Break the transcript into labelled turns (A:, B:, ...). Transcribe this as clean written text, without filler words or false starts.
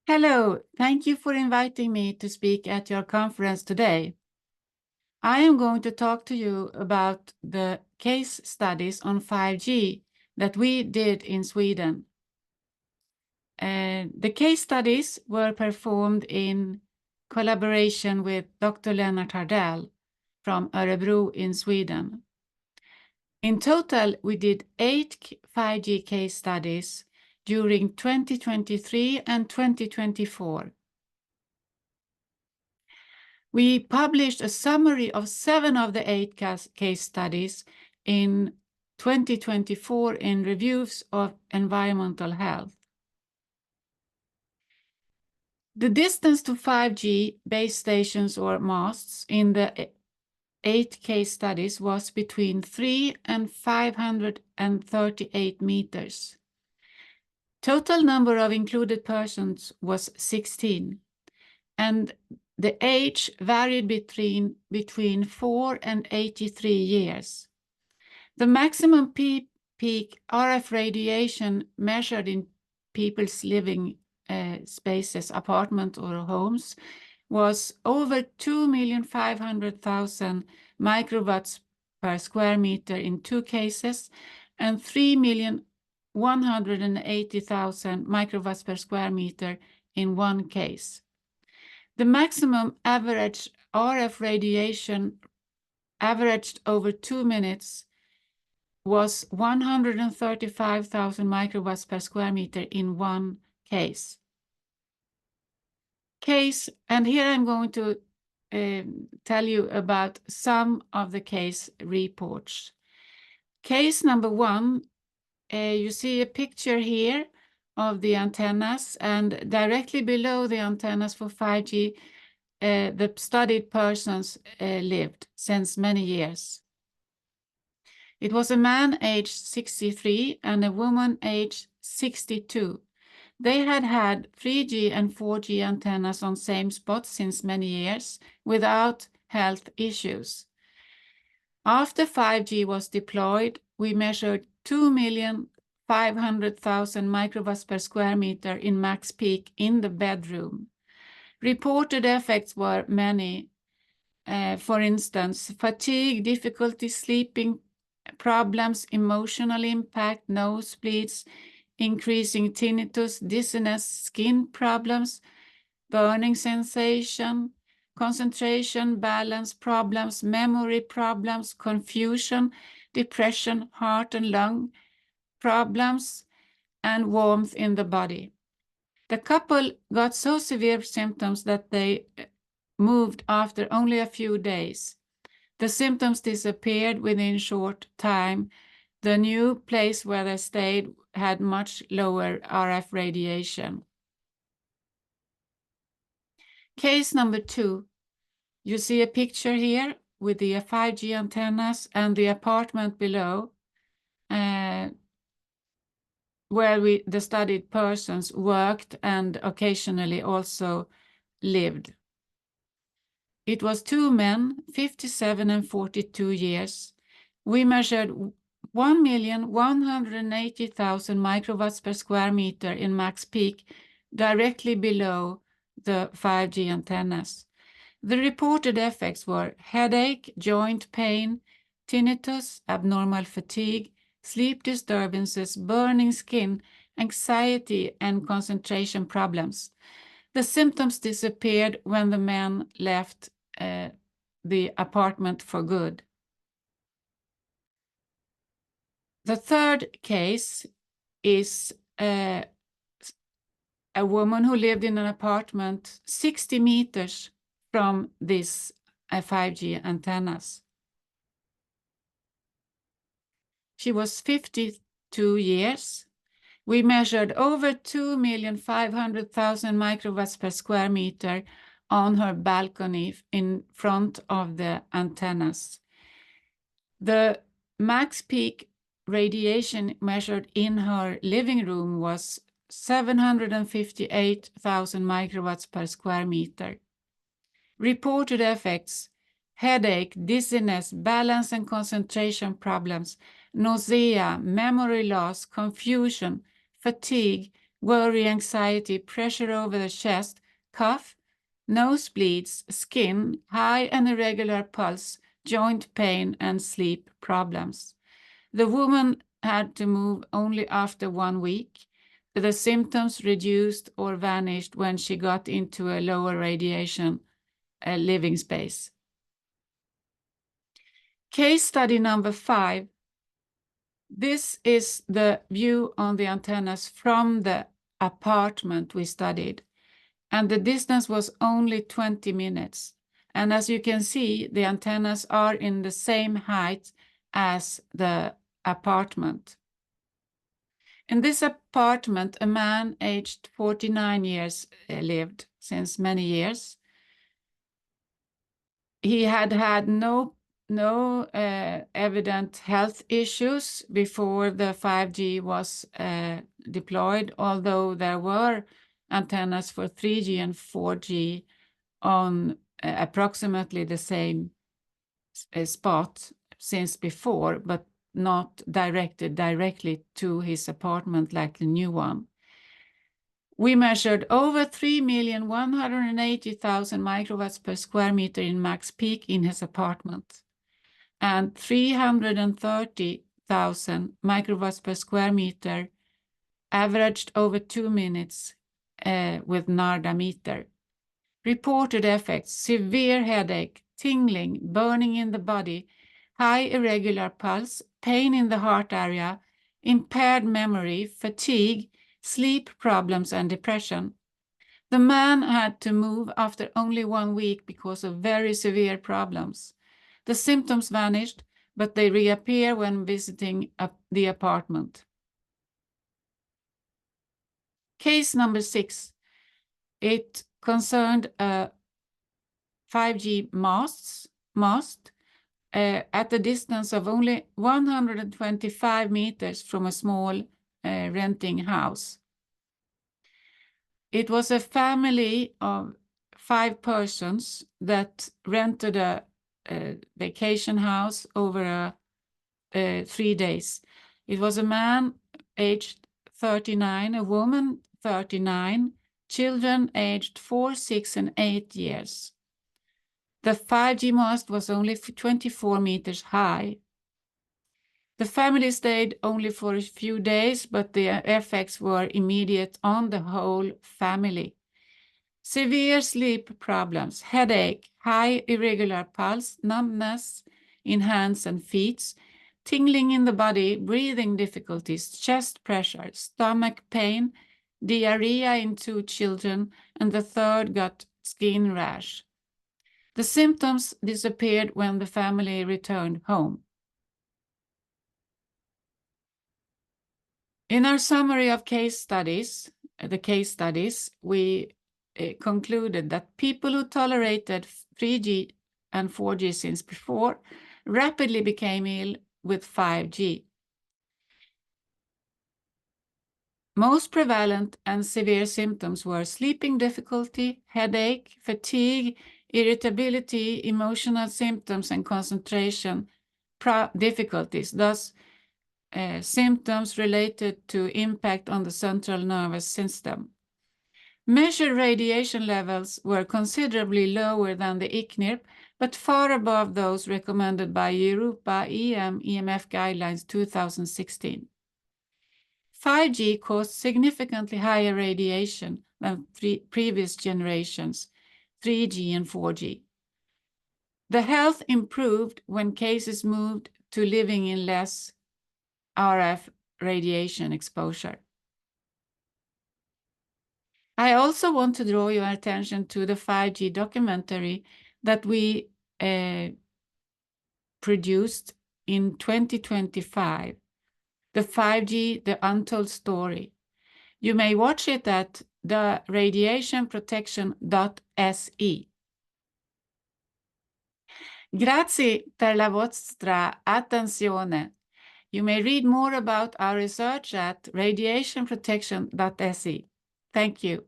A: Hello, thank you for inviting me to speak at your conference today. I am going to talk to you about the case studies on 5G that we did in Sweden. The case studies were performed in collaboration with Dr. Lennart Hardell from Örebro in Sweden. In total, we did 8 5G case studies during 2023 and 2024. We published a summary of 7 of the 8 case studies in 2024 in Reviews of Environmental Health. The distance to 5G base stations or masts in the 8 case studies was between 3 and 538 meters. Total number of included persons was 16, and the age varied between 4 and 83 years. The maximum peak RF radiation measured in people's living spaces, apartments or homes, was over 2,500,000 microwatts per square meter in 2 cases and 3,180,000 microwatts per square meter in 1 case. The maximum average RF radiation averaged over 2 minutes was 135,000 microwatts per square meter in 1 case. And here I'm going to tell you about some of the case reports. Case number 1, you see a picture here of the antennas, and directly below the antennas for 5G, the studied persons lived since many years. It was a man aged 63 and a woman aged 62. They had 3G and 4G antennas on same spot since many years without health issues. After 5G was deployed, we measured 2,500,000 microwatts per square meter in max peak in the bedroom. Reported effects were many. For instance, fatigue, difficulty sleeping, problems, emotional impact, nosebleeds, increasing tinnitus, dizziness, skin problems, burning sensation, concentration, balance problems, memory problems, confusion, depression, heart and lung problems, and warmth in the body. The couple got so severe symptoms that they moved after only a few days. The symptoms disappeared within a short time. The new place where they stayed had much lower RF radiation. Case number 2. You see a picture here with the 5G antennas and the apartment below, where the studied persons worked and occasionally also lived. It was 2 men, 57 and 42 years. We measured 1,180,000 microwatts per square meter in max peak directly below the 5G antennas. The reported effects were headache, joint pain, tinnitus, abnormal fatigue, sleep disturbances, burning skin, anxiety, and concentration problems. The symptoms disappeared when the men left the apartment for good. The third case is a woman who lived in an apartment 60 meters from these 5G antennas. She was 52 years. We measured over 2,500,000 microwatts per square meter on her balcony in front of the antennas. The max peak radiation measured in her living room was 758,000 microwatts per square meter. Reported effects: headache, dizziness, balance and concentration problems, nausea, memory loss, confusion, fatigue, worry, anxiety, pressure over the chest, cough, nosebleeds, skin, high and irregular pulse, joint pain, and sleep problems. The woman had to move only after 1 week. The symptoms reduced or vanished when she got into a lower radiation living space. Case study number 5. This is the view on the antennas from the apartment we studied, and the distance was only 20 minutes. And as you can see, the antennas are in the same height as the apartment. In this apartment, a man aged 49 years lived since many years. He had had no evident health issues before the 5G was deployed, although there were antennas for 3G and 4G on approximately the same spot since before, but not directed directly to his apartment like the new one. We measured over 3,180,000 microwatts per square meter in max peak in his apartment, and 330,000 microwatts per square meter averaged over 2 minutes with NARDA meter. Reported effects: severe headache, tingling, burning in the body, high irregular pulse, pain in the heart area, impaired memory, fatigue, sleep problems, and depression. The man had to move after only 1 week because of very severe problems. The symptoms vanished, but they reappear when visiting the apartment. Case number 6. It concerned a 5G mast at a distance of only 125 meters from a small renting house. It was a family of 5 persons that rented a vacation house over 3 days. It was a man aged 39, a woman 39, children aged 4, 6, and 8 years. The 5G mast was only 24 meters high. The family stayed only for a few days, but the effects were immediate on the whole family. Severe sleep problems, headache, high irregular pulse, numbness in hands and feet, tingling in the body, breathing difficulties, chest pressure, stomach pain, diarrhea in 2 children, and the third got skin rash. The symptoms disappeared when the family returned home. In our summary of case studies, we concluded that people who tolerated 3G and 4G since before rapidly became ill with 5G. Most prevalent and severe symptoms were sleeping difficulty, headache, fatigue, irritability, emotional symptoms, and concentration difficulties, thus symptoms related to impact on the central nervous system. Measured radiation levels were considerably lower than the ICNIRP, but far above those recommended by Europa EMF guidelines 2016. 5G caused significantly higher radiation than previous generations, 3G and 4G. The health improved when cases moved to living in less RF radiation exposure. I also want to draw your attention to the 5G documentary that we produced in 2025, the 5G, The Untold Story. You may watch it at the radiationprotection.se. Grazie per la vostra attenzione. You may read more about our research at radiationprotection.se. Thank you.